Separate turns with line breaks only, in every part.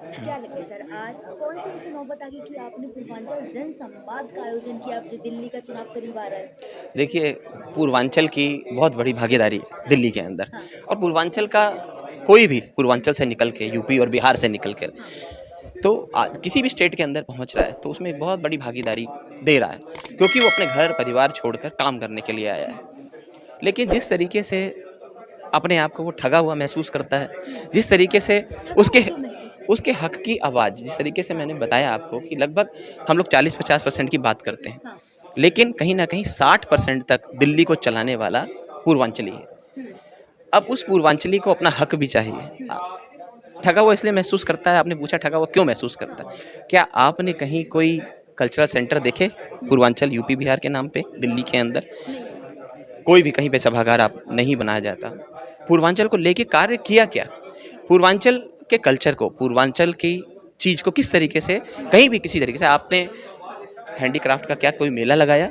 क्या लगता है सर, आज कौन सी ऐसी नौबत आ गई कि आपने पूर्वांचल जनसंवाद का आयोजन किया, अब जो दिल्ली का चुनाव करीब आ रहा है?
देखिए, पूर्वांचल की बहुत बड़ी भागीदारी है दिल्ली के अंदर।
हाँ,
और पूर्वांचल का कोई भी पूर्वांचल से निकल के यूपी और बिहार से निकल कर
हाँ,
तो किसी भी स्टेट के अंदर पहुंच रहा है तो उसमें एक बहुत बड़ी भागीदारी दे रहा है, क्योंकि वो अपने घर परिवार छोड़कर काम करने के लिए आया है। लेकिन जिस तरीके से अपने आप को वो ठगा हुआ महसूस करता है, जिस तरीके से
ठगा हुआ
उसके
क्यों महसूस
उसके
करता है?
हक की आवाज़, जिस तरीके से मैंने बताया आपको कि लगभग हम लोग 40-50% की बात करते हैं,
हाँ,
लेकिन कहीं न कहीं 60% तक दिल्ली को चलाने वाला पूर्वांचली है।
हुँ,
अब उस पूर्वांचली को अपना हक भी चाहिए।
हुँ,
ठगा हुआ इसलिए महसूस करता है, आपने पूछा ठगा हुआ क्यों महसूस करता है? क्या आपने कहीं कोई कल्चरल सेंटर देखे
हुँ,
पूर्वांचल यूपी बिहार के नाम पे दिल्ली के अंदर?
नहीं,
कोई भी कहीं पे सभागार आप नहीं बनाया जाता। पूर्वांचल को लेके कार्य किया क्या? पूर्वांचल के कल्चर को, पूर्वांचल की चीज़ को किस तरीके से, कहीं भी किसी तरीके से आपने हैंडीक्राफ्ट का क्या कोई मेला लगाया?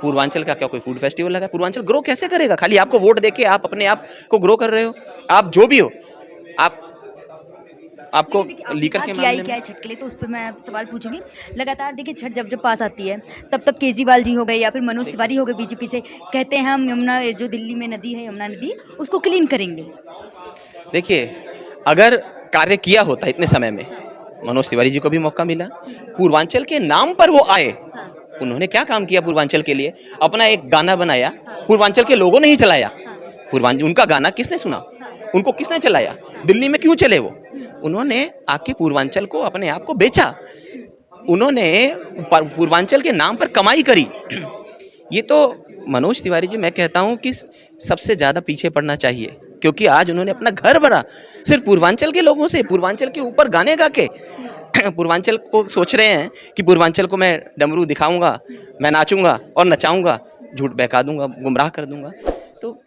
पूर्वांचल का क्या कोई फूड फेस्टिवल लगाया? पूर्वांचल ग्रो कैसे करेगा? खाली आपको वोट देके आप अपने आप को ग्रो कर रहे हो। आप जो भी हो, आप आपको
लेकिन देखिए आपने
लीकर
कहा
के
किया ही
मामले
क्या
में
है छठ के लिए, तो उस पे मैं आपसे सवाल पूछूँगी। लगातार देखिए छठ जब पास आती है, तब केजरीवाल जी हो गए या फिर मनोज
देखिए
तिवारी हो गए बीजेपी से, कहते हैं हम यमुना जो दिल्ली में नदी है, यमुना नदी, उसको क्लीन करेंगे।
देखिए, अगर कार्य किया होता इतने समय में,
हाँ,
मनोज तिवारी जी को भी मौका मिला,
हुँ,
पूर्वांचल के नाम पर वो आए।
हाँ,
उन्होंने क्या काम किया पूर्वांचल के लिए? अपना एक गाना बनाया,
हाँ,
पूर्वांचल के लोगों ने ही चलाया।
हाँ,
पूर्वांचल उनका गाना किसने सुना?
हाँ,
उनको किसने चलाया? दिल्ली में क्यों चले वो?
हुँ,
उन्होंने आके पूर्वांचल को, अपने आप को बेचा।
हुँ,
उन्होंने पूर्वांचल के नाम पर कमाई करी। ये तो मनोज तिवारी जी, मैं कहता हूँ कि सबसे ज़्यादा पीछे पड़ना चाहिए, क्योंकि आज उन्होंने
हाँ,
अपना घर भरा सिर्फ पूर्वांचल के लोगों से, पूर्वांचल के ऊपर गाने गा के।
हुँ,
पूर्वांचल को सोच रहे हैं कि पूर्वांचल को मैं डमरू दिखाऊंगा,
हुँ,
मैं नाचूंगा और नचाऊंगा, झूठ बहका दूंगा, गुमराह कर दूंगा। तो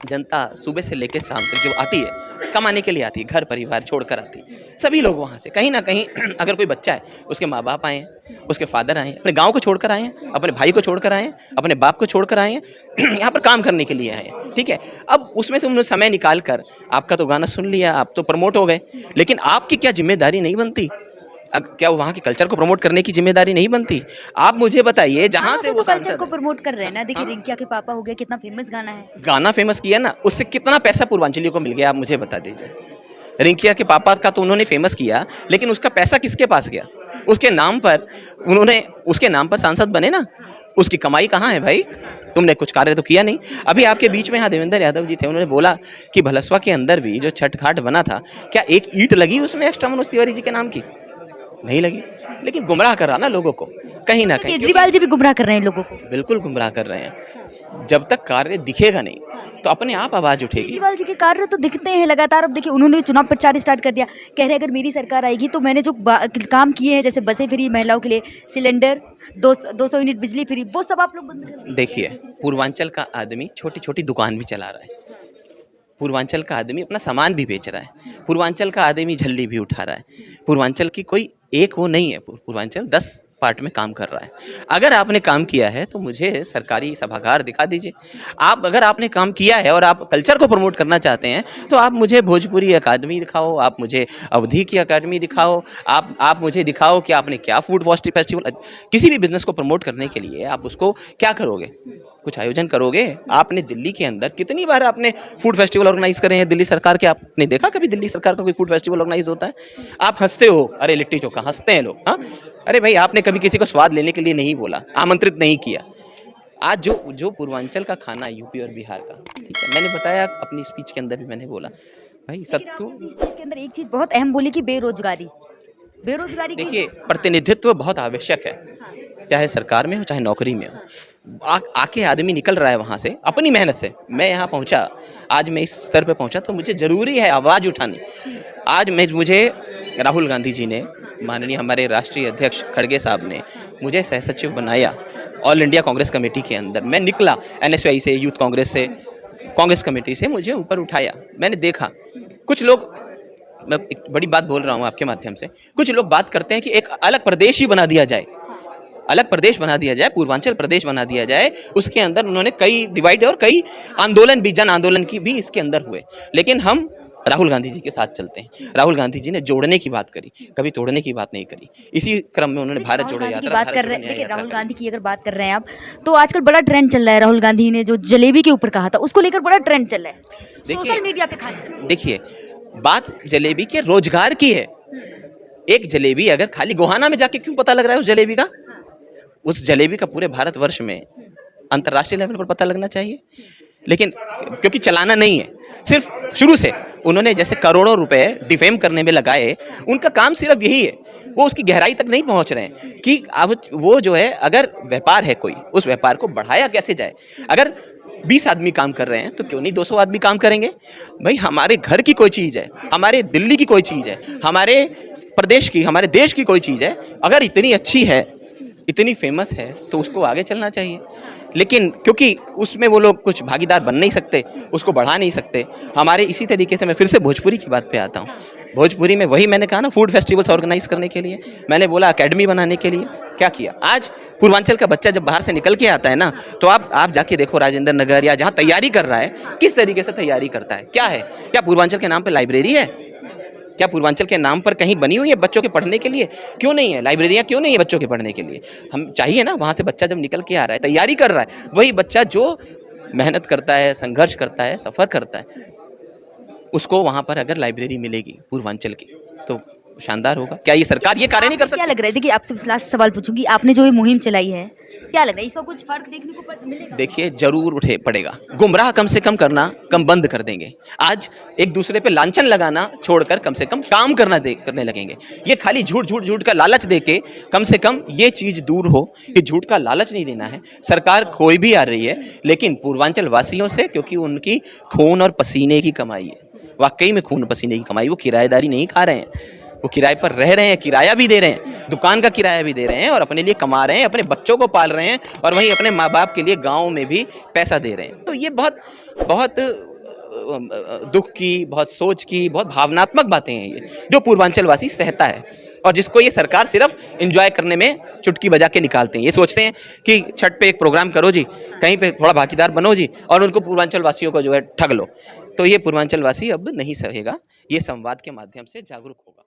जनता सुबह से लेकर शाम तक जो आती है, कमाने के लिए आती है, घर परिवार छोड़कर आती है। सभी लोग वहाँ से कहीं ना कहीं अगर कोई बच्चा है, उसके माँ बाप आए हैं, उसके फादर आए हैं, अपने गांव को छोड़कर आए हैं, अपने भाई को छोड़कर आए हैं, अपने बाप को छोड़कर आए हैं, यहाँ पर काम करने के लिए आए हैं। ठीक है, अब उसमें से उन्होंने समय निकाल कर आपका तो गाना सुन लिया, आप तो प्रमोट हो गए, लेकिन आपकी क्या जिम्मेदारी नहीं बनती? क्या वहाँ के कल्चर को प्रमोट करने की जिम्मेदारी नहीं बनती? आप मुझे बताइए, जहाँ
गानों
से
से
वो
तो कल्चर
सांसद
को
है।
प्रमोट कर रहे हैं ना। देखिए
हाँ,
रिंकिया के पापा हो गए, कितना फेमस गाना है।
गाना फेमस किया ना, उससे कितना पैसा पूर्वांचलियों को मिल गया, आप मुझे बता दीजिए। रिंकिया के पापा का तो उन्होंने फेमस किया, लेकिन उसका पैसा किसके पास गया? उसके नाम पर उन्होंने, उसके नाम पर सांसद बने ना, उसकी कमाई कहाँ है भाई? तुमने कुछ कार्य तो किया नहीं। अभी आपके बीच में यहाँ देवेंद्र यादव जी थे, उन्होंने बोला कि भलसवा के अंदर भी जो छठ घाट बना था, क्या एक ईंट लगी उसमें एक्स्ट्रा मनोज तिवारी जी के नाम की? नहीं लगी। लेकिन गुमराह कर रहा ना लोगों को, कहीं ना
मतलब
कहीं, क्योंकि
केजरीवाल जी भी गुमराह कर रहे हैं लोगों को।
बिल्कुल गुमराह कर रहे
हाँ,
हैं। जब तक कार्य दिखेगा नहीं,
हाँ।
तो अपने आप आवाज उठेगी।
केजरीवाल जी के कार्य तो दिखते हैं लगातार। अब देखिए उन्होंने चुनाव प्रचार स्टार्ट कर दिया, कह रहे हैं अगर मेरी सरकार आएगी तो मैंने जो काम किए हैं, जैसे बसें फ्री महिलाओं के लिए, सिलेंडर, 200 यूनिट बिजली फ्री, वो सब आप लोग बंद कर देंगे
देखिए,
अगर दूसरी सरकार आएगी।
पूर्वांचल का आदमी छोटी छोटी दुकान भी चला रहा है,
हाँ,
पूर्वांचल का आदमी अपना सामान भी बेच रहा है,
हुँ,
पूर्वांचल का आदमी झल्ली भी उठा रहा है।
हुँ,
पूर्वांचल की कोई एक वो नहीं है, पूर्वांचल 10 पार्ट में काम कर रहा है। अगर आपने काम किया है तो मुझे सरकारी सभागार दिखा दीजिए। आप, अगर आपने काम किया है और आप कल्चर को प्रमोट करना चाहते हैं, तो आप मुझे भोजपुरी अकादमी दिखाओ, आप मुझे अवधी की अकादमी दिखाओ, आप मुझे दिखाओ कि आपने क्या फूड फेस्टिवल, किसी भी बिजनेस को प्रमोट करने के लिए आप उसको क्या करोगे? कुछ आयोजन करोगे? आपने दिल्ली के अंदर कितनी बार आपने फूड फेस्टिवल ऑर्गेनाइज करे हैं दिल्ली सरकार के? आपने देखा कभी दिल्ली सरकार का कोई फूड फेस्टिवल ऑर्गेनाइज होता है? आप हंसते हो, अरे लिट्टी चोखा, हंसते हैं लोग। हाँ, अरे भाई, आपने कभी किसी को स्वाद लेने के लिए नहीं बोला, आमंत्रित नहीं किया। आज जो जो पूर्वांचल का खाना यूपी और बिहार का, ठीक है, मैंने बताया अपनी स्पीच के अंदर भी, मैंने बोला भाई
लेकिन
सत्तू।
आपने अपनी इस चीज़ के अंदर एक चीज़ बहुत अहम बोली कि बेरोजगारी, बेरोजगारी की
देखिए,
हाँ,
प्रतिनिधित्व बहुत आवश्यक है,
हाँ,
चाहे सरकार में हो चाहे नौकरी में हो। आके आदमी निकल रहा है वहाँ से अपनी मेहनत से। मैं यहाँ पहुँचा, आज मैं इस स्तर पे पहुँचा, तो मुझे ज़रूरी है आवाज़ उठानी। आज मुझे राहुल गांधी जी ने, माननीय हमारे राष्ट्रीय अध्यक्ष खड़गे साहब ने मुझे सह सचिव बनाया ऑल इंडिया कांग्रेस कमेटी के अंदर। मैं निकला एनएसयूआई से, यूथ कांग्रेस से, कांग्रेस कमेटी से मुझे ऊपर उठाया। मैंने देखा कुछ लोग, मैं एक बड़ी बात बोल रहा हूँ आपके माध्यम से, कुछ लोग बात करते हैं कि एक अलग प्रदेश ही बना दिया जाए, अलग प्रदेश बना दिया जाए, पूर्वांचल प्रदेश बना दिया जाए। उसके अंदर उन्होंने कई डिवाइड और कई आंदोलन भी, जन आंदोलन की भी इसके अंदर हुए। लेकिन हम राहुल गांधी जी के साथ चलते हैं। राहुल गांधी जी ने जोड़ने की बात करी, कभी तोड़ने की बात नहीं करी। इसी क्रम में उन्होंने भारत जोड़ो
राहुल गांधी की
यात्रा,
बात
भारत
कर
जोड़ो
रहे हैं,
न्याय
देखिए
यात्रा
राहुल
करी।
गांधी की अगर बात कर रहे हैं आप, तो आजकल बड़ा ट्रेंड चल रहा है। राहुल गांधी ने जो जलेबी के ऊपर कहा था, उसको लेकर बड़ा ट्रेंड चल रहा है
देखिए-
सोशल मीडिया पे खासकर।
देखिए, बात जलेबी के रोजगार की है। एक जलेबी अगर खाली गोहाना में जाके क्यों पता लग रहा है उस जलेबी का? उस जलेबी का पूरे भारतवर्ष में अंतर्राष्ट्रीय लेवल पर पता लगना चाहिए। लेकिन क्योंकि चलाना नहीं है, सिर्फ शुरू से उन्होंने जैसे करोड़ों रुपए डिफेम करने में लगाए, उनका काम सिर्फ यही है। वो उसकी गहराई तक नहीं पहुंच रहे हैं कि अब वो जो है, अगर व्यापार है कोई, उस व्यापार को बढ़ाया कैसे जाए। अगर 20 आदमी काम कर रहे हैं तो क्यों नहीं 200 आदमी काम करेंगे? भाई हमारे घर की कोई चीज़ है, हमारे दिल्ली की कोई चीज़ है, हमारे प्रदेश की, हमारे देश की कोई चीज़ है, अगर इतनी अच्छी है, इतनी फेमस है, तो उसको आगे चलना चाहिए। लेकिन क्योंकि उसमें वो लोग कुछ भागीदार बन नहीं सकते, उसको बढ़ा नहीं सकते। हमारे इसी तरीके से मैं फिर से भोजपुरी की बात पे आता हूँ। भोजपुरी में वही मैंने कहा ना, फूड फेस्टिवल्स ऑर्गेनाइज करने के लिए, मैंने बोला एकेडमी बनाने के लिए, क्या किया? आज पूर्वांचल का बच्चा जब बाहर से निकल के आता है ना, तो आप जाके देखो राजेंद्र नगर या जहाँ तैयारी कर रहा है, किस तरीके से तैयारी करता है, क्या है? क्या पूर्वांचल के नाम पर लाइब्रेरी है? क्या पूर्वांचल के नाम पर कहीं बनी हुई है बच्चों के पढ़ने के लिए? क्यों नहीं है? लाइब्रेरियाँ क्यों नहीं है बच्चों के पढ़ने के लिए? हम चाहिए ना, वहाँ से बच्चा जब निकल के आ रहा है, तैयारी कर रहा है, वही बच्चा जो मेहनत करता है, संघर्ष करता है, सफ़र करता है, उसको वहाँ पर अगर लाइब्रेरी मिलेगी पूर्वांचल की, तो शानदार होगा। क्या ये सरकार ये कार्य नहीं कर
क्या
सकती?
लग रहा है, देखिए आपसे लास्ट सवाल पूछूंगी, आपने जो ये मुहिम चलाई है, क्या लग रहा है इसका कुछ फर्क देखने को मिलेगा?
देखिए, जरूर उठे पड़ेगा। गुमराह कम से कम करना कम बंद कर देंगे। आज एक दूसरे पे लांछन लगाना छोड़कर कम से कम काम करने लगेंगे। ये खाली झूठ का लालच देके कम से कम ये चीज़ दूर हो कि झूठ का लालच नहीं देना है। सरकार कोई भी आ रही है, लेकिन पूर्वांचल वासियों से, क्योंकि उनकी खून और पसीने की कमाई है, वाकई में खून पसीने की कमाई। वो किराएदारी नहीं खा रहे हैं, वो किराए पर रह रहे हैं, किराया भी दे रहे हैं, दुकान का किराया भी दे रहे हैं, और अपने लिए कमा रहे हैं, अपने बच्चों को पाल रहे हैं, और वहीं अपने माँ बाप के लिए गाँव में भी पैसा दे रहे हैं। तो ये बहुत बहुत दुख की, बहुत सोच की, बहुत भावनात्मक बातें हैं ये, जो पूर्वांचल वासी सहता है, और जिसको ये सरकार सिर्फ एंजॉय करने में चुटकी बजा के निकालते हैं। ये सोचते हैं कि छठ पे एक प्रोग्राम करो जी, कहीं पे थोड़ा भागीदार बनो जी, और उनको पूर्वांचल वासियों को जो है ठग लो। तो ये पूर्वांचल वासी अब नहीं सहेगा, ये संवाद के माध्यम से जागरूक होगा।